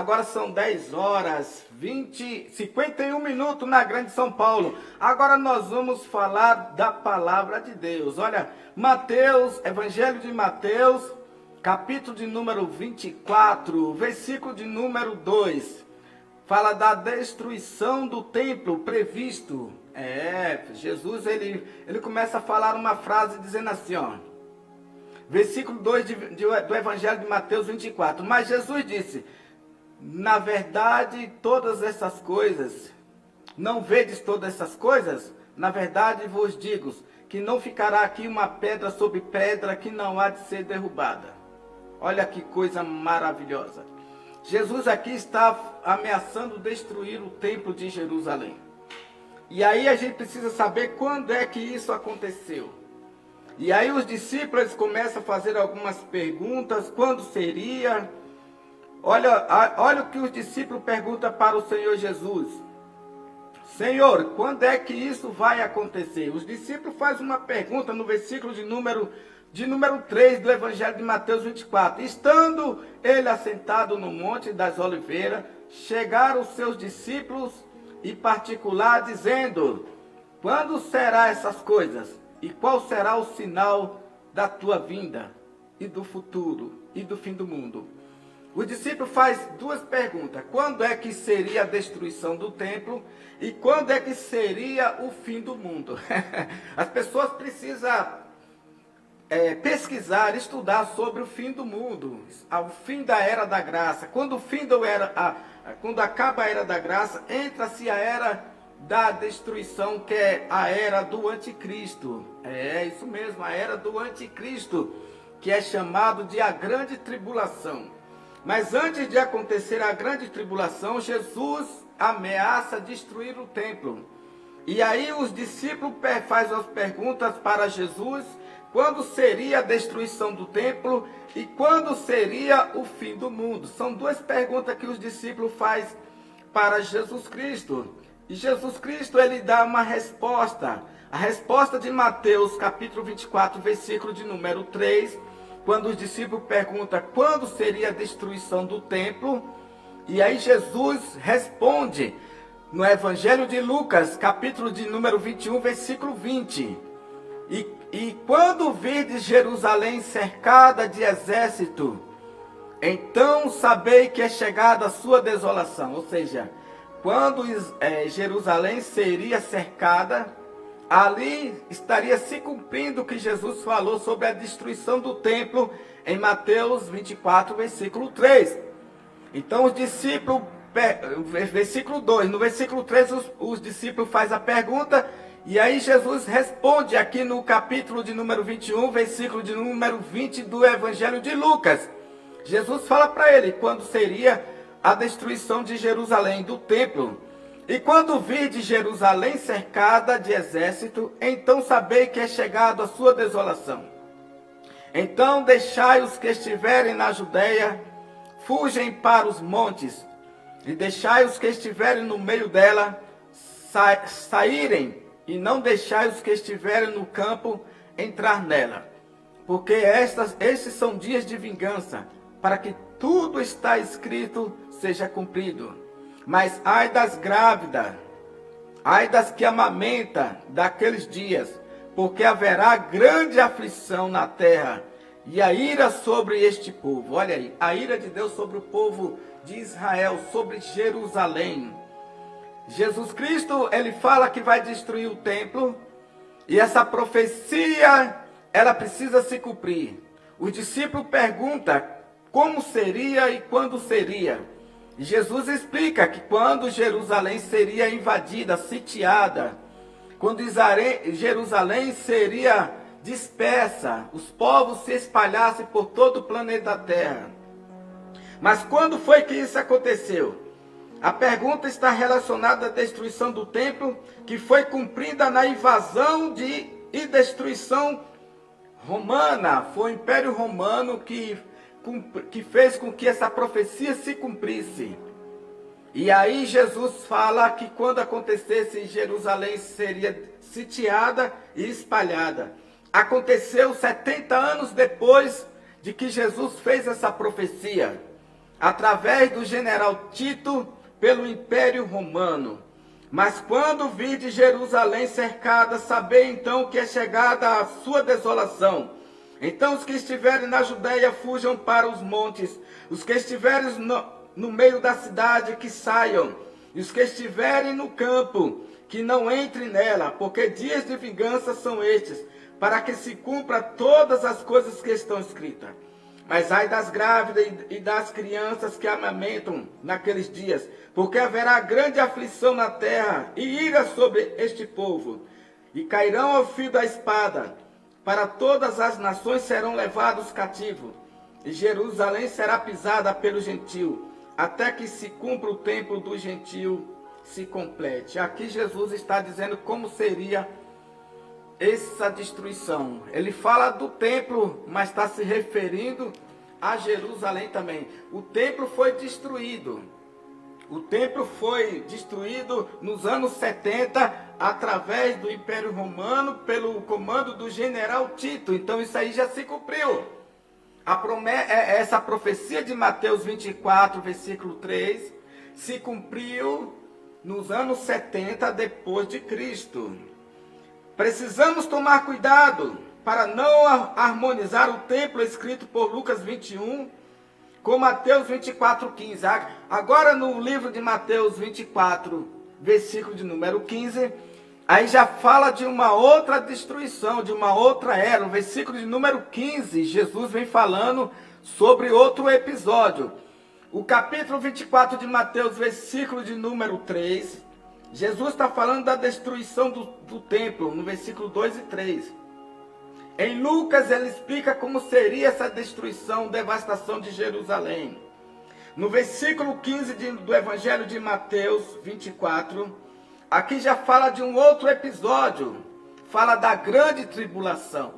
Agora são 10 horas, 51 minutos na Grande São Paulo. Agora nós vamos falar da palavra de Deus. Olha, Mateus, Evangelho de Mateus, capítulo de número 24, versículo de número 2. Fala da destruição do templo previsto. Jesus ele começa a falar uma frase dizendo assim, ó. Versículo 2 do Evangelho de Mateus 24. Mas Jesus disse: na verdade, todas essas coisas, não vedes todas essas coisas? Na verdade vos digo, que não ficará aqui uma pedra sobre pedra que não há de ser derrubada. Olha que coisa maravilhosa. Jesus aqui está ameaçando destruir o templo de Jerusalém. E aí a gente precisa saber quando é que isso aconteceu. E aí os discípulos começam a fazer algumas perguntas, quando seria? Olha o que os discípulos perguntam para o Senhor Jesus. Senhor, quando é que isso vai acontecer? Os discípulos fazem uma pergunta no versículo de número 3 do Evangelho de Mateus 24. Estando ele assentado no Monte das Oliveiras, chegaram os seus discípulos em particular, dizendo: quando será essas coisas? E qual será o sinal da tua vinda e do futuro e do fim do mundo? O discípulo faz duas perguntas. Quando é que seria a destruição do templo? E quando é que seria o fim do mundo? As pessoas precisam pesquisar, estudar sobre o fim do mundo, o fim da Era da Graça. Quando acaba a Era da Graça, entra-se a Era da Destruição, que é a Era do Anticristo. É isso mesmo, a Era do Anticristo, que é chamado de a Grande Tribulação. Mas antes de acontecer a grande tribulação, Jesus ameaça destruir o templo. E aí os discípulos fazem as perguntas para Jesus, quando seria a destruição do templo e quando seria o fim do mundo. São duas perguntas que os discípulos fazem para Jesus Cristo. E Jesus Cristo ele dá uma resposta. A resposta de Mateus capítulo 24, versículo de número 3, quando os discípulos perguntam quando seria a destruição do templo, e aí Jesus responde no Evangelho de Lucas, capítulo de número 21, versículo 20. E quando virdes Jerusalém cercada de exército, então sabei que é chegada a sua desolação. Ou seja, quando Jerusalém seria cercada, ali estaria se cumprindo o que Jesus falou sobre a destruição do templo em Mateus 24, versículo 3. Então os discípulos, versículo 2, no versículo 3 os discípulos fazem a pergunta, e aí Jesus responde aqui no capítulo de número 21, versículo de número 20 do Evangelho de Lucas. Jesus fala para ele quando seria a destruição de Jerusalém, do templo. E quando virdes Jerusalém cercada de exército, então sabei que é chegado a sua desolação. Então deixai os que estiverem na Judeia, fugem para os montes, e deixai os que estiverem no meio dela saírem, e não deixai os que estiverem no campo entrar nela. Porque estes são dias de vingança, para que tudo está escrito seja cumprido. Mas ai das grávidas, ai das que amamentam daqueles dias, porque haverá grande aflição na terra, e a ira sobre este povo. Olha aí, a ira de Deus sobre o povo de Israel, sobre Jerusalém. Jesus Cristo, ele fala que vai destruir o templo, e essa profecia, ela precisa se cumprir. Os discípulos perguntam como seria e quando seria. Jesus explica que quando Jerusalém seria invadida, sitiada, quando Jerusalém seria dispersa, os povos se espalhassem por todo o planeta Terra. Mas quando foi que isso aconteceu? A pergunta está relacionada à destruição do templo, que foi cumprida na invasão e destruição romana. Foi o Império Romano que fez com que essa profecia se cumprisse. E aí Jesus fala que quando acontecesse, Jerusalém seria sitiada e espalhada. Aconteceu 70 anos depois de que Jesus fez essa profecia. através do general Tito, pelo Império Romano. Mas quando virdes Jerusalém cercada, sabei então que é chegada a sua desolação. Então os que estiverem na Judéia fujam para os montes, os que estiverem no meio da cidade que saiam, e os que estiverem no campo que não entrem nela, porque dias de vingança são estes, para que se cumpra todas as coisas que estão escritas. Mas ai das grávidas e das crianças que amamentam naqueles dias, porque haverá grande aflição na terra e ira sobre este povo, e cairão ao fio da espada. Para todas as nações serão levados cativos, e Jerusalém será pisada pelo gentio, até que se cumpra o tempo do gentio se complete. Aqui Jesus está dizendo como seria essa destruição. Ele fala do templo, mas está se referindo a Jerusalém também. O templo foi destruído. O templo foi destruído nos anos 70, através do Império Romano, pelo comando do general Tito. Então isso aí já se cumpriu. Essa profecia de Mateus 24, versículo 3, se cumpriu nos anos 70 depois de Cristo. Precisamos tomar cuidado para não harmonizar o templo escrito por Lucas 21 com Mateus 24, 15. Agora no livro de Mateus 24, versículo de número 15, aí já fala de uma outra destruição, de uma outra era. No versículo de número 15, Jesus vem falando sobre outro episódio. O capítulo 24 de Mateus, versículo de número 3, Jesus está falando da destruição do templo, no versículo 2 e 3. Em Lucas, ele explica como seria essa destruição, devastação de Jerusalém. No versículo 15 do Evangelho de Mateus 24, aqui já fala de um outro episódio, fala da grande tribulação.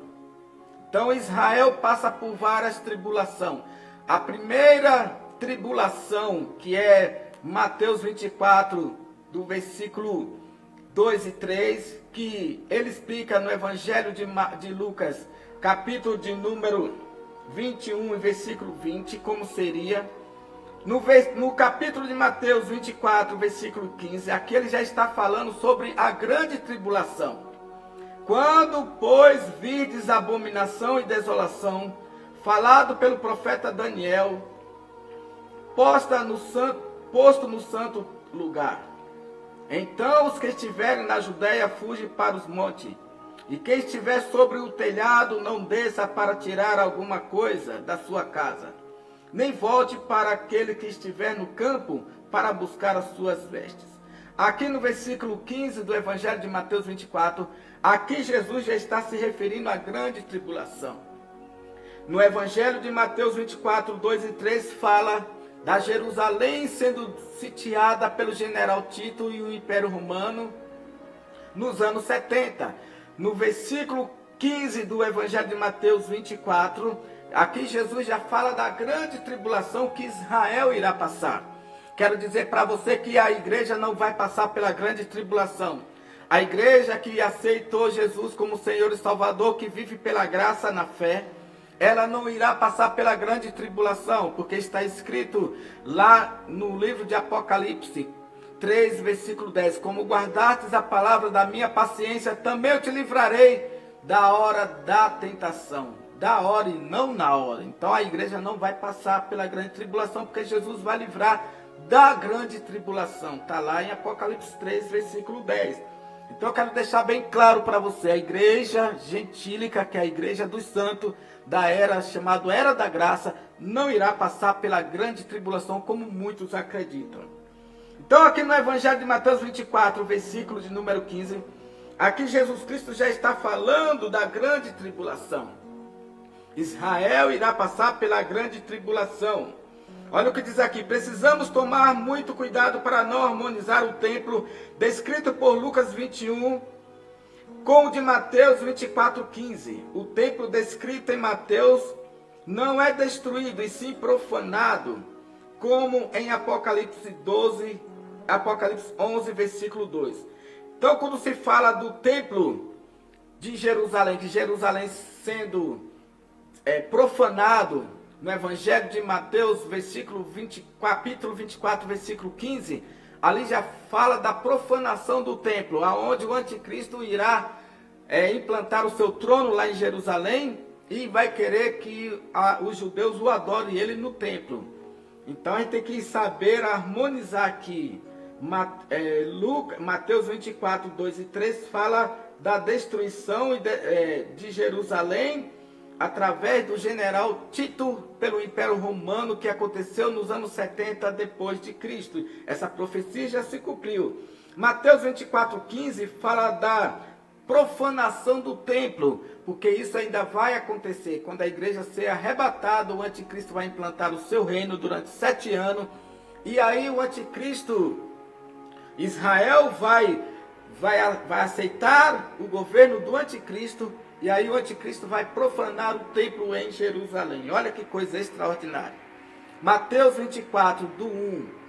Então Israel passa por várias tribulações. A primeira tribulação, que é Mateus 24, do versículo 2 e 3, que ele explica no Evangelho de Lucas, capítulo de número 21 e versículo 20, como seria. No capítulo de Mateus 24, versículo 15, aqui ele já está falando sobre a grande tribulação. Quando, pois, virdes abominação e desolação, falado pelo profeta Daniel, posto no santo lugar. Então os que estiverem na Judéia fugem para os montes, e quem estiver sobre o telhado não desça para tirar alguma coisa da sua casa, nem volte para aquele que estiver no campo para buscar as suas vestes. Aqui no versículo 15 do Evangelho de Mateus 24, aqui Jesus já está se referindo à grande tribulação. No Evangelho de Mateus 24, 2 e 3 fala da Jerusalém sendo sitiada pelo general Tito e o Império Romano nos anos 70. No versículo 15 do Evangelho de Mateus 24, aqui Jesus já fala da grande tribulação que Israel irá passar. Quero dizer para você que a igreja não vai passar pela grande tribulação. A igreja que aceitou Jesus como Senhor e Salvador, que vive pela graça na fé, ela não irá passar pela grande tribulação, porque está escrito lá no livro de Apocalipse 3, versículo 10, como guardastes a palavra da minha paciência, também eu te livrarei da hora da tentação. Da hora e não na hora. Então a igreja não vai passar pela grande tribulação, porque Jesus vai livrar da grande tribulação. Está lá em Apocalipse 3, versículo 10. Então eu quero deixar bem claro para você, a igreja gentílica, que é a igreja dos santos, da era chamada Era da Graça, não irá passar pela grande tribulação como muitos acreditam. Então aqui no Evangelho de Mateus 24, versículo de número 15, aqui Jesus Cristo já está falando da grande tribulação. Israel irá passar pela grande tribulação. Olha o que diz aqui: precisamos tomar muito cuidado para não harmonizar o templo descrito por Lucas 21 com o de Mateus 24, 15. O templo descrito em Mateus não é destruído e sim profanado, como em Apocalipse 11, versículo 2. Então, quando se fala do templo de Jerusalém sendo profanado, no Evangelho de Mateus, capítulo 24, versículo 15, ali já fala da profanação do templo, aonde o anticristo irá implantar o seu trono lá em Jerusalém e vai querer que os judeus o adorem ele no templo. Então a gente tem que saber harmonizar aqui. Mateus 24, 2 e 3 fala da destruição de Jerusalém através do general Tito pelo Império Romano, que aconteceu nos anos 70 depois de Cristo. Essa profecia já se cumpriu. Mateus 24, 15 fala da profanação do templo, porque isso ainda vai acontecer. Quando a igreja ser arrebatada, o anticristo vai implantar o seu reino durante 7 anos, e aí o anticristo, Israel vai aceitar o governo do anticristo, e aí o anticristo vai profanar o templo em Jerusalém. Olha que coisa extraordinária. Mateus 24, do 1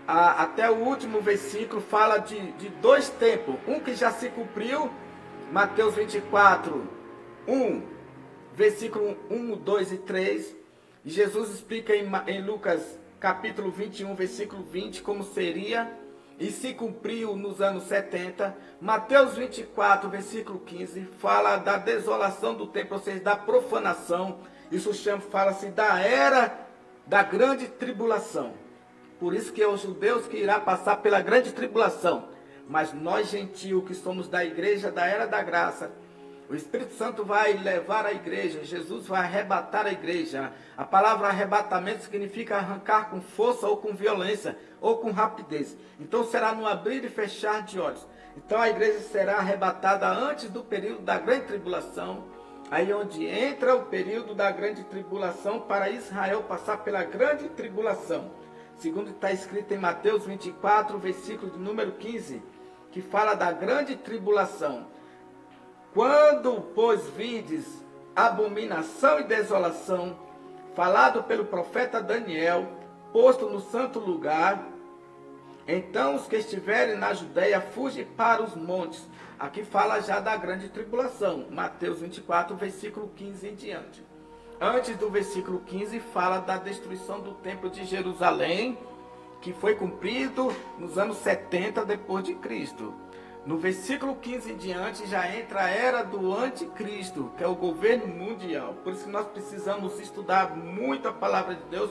até o último versículo, fala de 2 tempos. Um que já se cumpriu, Mateus 24, 1, versículo 1, 2 e 3. E Jesus explica em Lucas capítulo 21, versículo 20, como seria, e se cumpriu nos anos 70. Mateus 24, versículo 15, fala da desolação do templo, ou seja, da profanação. Isso fala-se da era da grande tribulação. Por isso que é os judeus que irá passar pela grande tribulação. Mas nós, gentios, que somos da igreja da era da graça, o Espírito Santo vai levar a igreja, Jesus vai arrebatar a igreja. A palavra arrebatamento significa arrancar com força ou com violência, ou com rapidez. Então será no abrir e fechar de olhos. Então a igreja será arrebatada antes do período da grande tribulação, aí onde entra o período da grande tribulação para Israel passar pela grande tribulação. Segundo está escrito em Mateus 24, versículo de número 15, que fala da grande tribulação. Quando, pois, vides abominação e desolação, falado pelo profeta Daniel, posto no santo lugar, então os que estiverem na Judéia fugem para os montes. Aqui fala já da grande tribulação, Mateus 24, versículo 15 em diante. Antes do versículo 15 fala da destruição do templo de Jerusalém, que foi cumprido nos anos 70 depois de Cristo. No versículo 15 em diante já entra a era do anticristo, que é o governo mundial. Por isso que nós precisamos estudar muito a palavra de Deus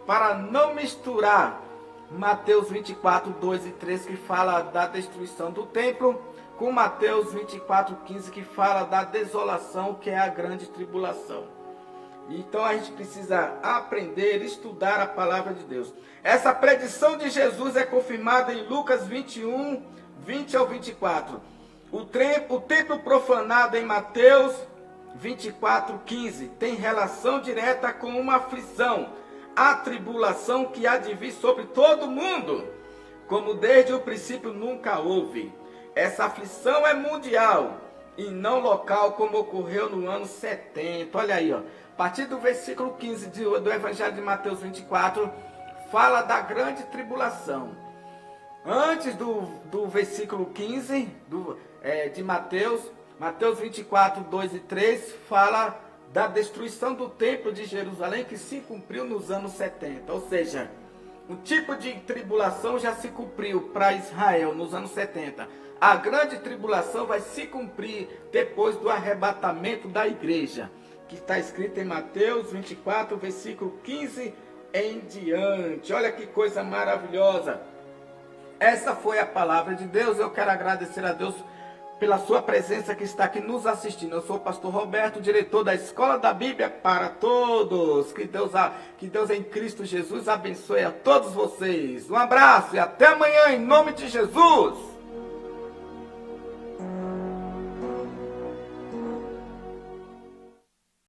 para não misturar Mateus 24, 2 e 3, que fala da destruição do templo, com Mateus 24, 15, que fala da desolação, que é a grande tribulação. Então a gente precisa aprender, estudar a palavra de Deus. Essa predição de Jesus é confirmada em Lucas 21, 20 ao 24. O templo profanado em Mateus 24, 15 tem relação direta com uma aflição, a tribulação que há de vir sobre todo mundo, como desde o princípio nunca houve. Essa aflição é mundial e não local, como ocorreu no ano 70. Olha aí, ó. A partir do versículo 15 do Evangelho de Mateus 24, fala da grande tribulação. Antes do versículo 15 de Mateus 24, 2 e 3, fala da destruição do templo de Jerusalém, que se cumpriu nos anos 70. Ou seja, o tipo de tribulação já se cumpriu para Israel nos anos 70. A grande tribulação vai se cumprir depois do arrebatamento da igreja, que está escrito em Mateus 24, versículo 15 em diante. Olha que coisa maravilhosa. Essa foi a palavra de Deus. Eu quero agradecer a Deus pela sua presença que está aqui nos assistindo. Eu sou o pastor Roberto, diretor da Escola da Bíblia para Todos. Que Deus em Cristo Jesus abençoe a todos vocês. Um abraço e até amanhã em nome de Jesus.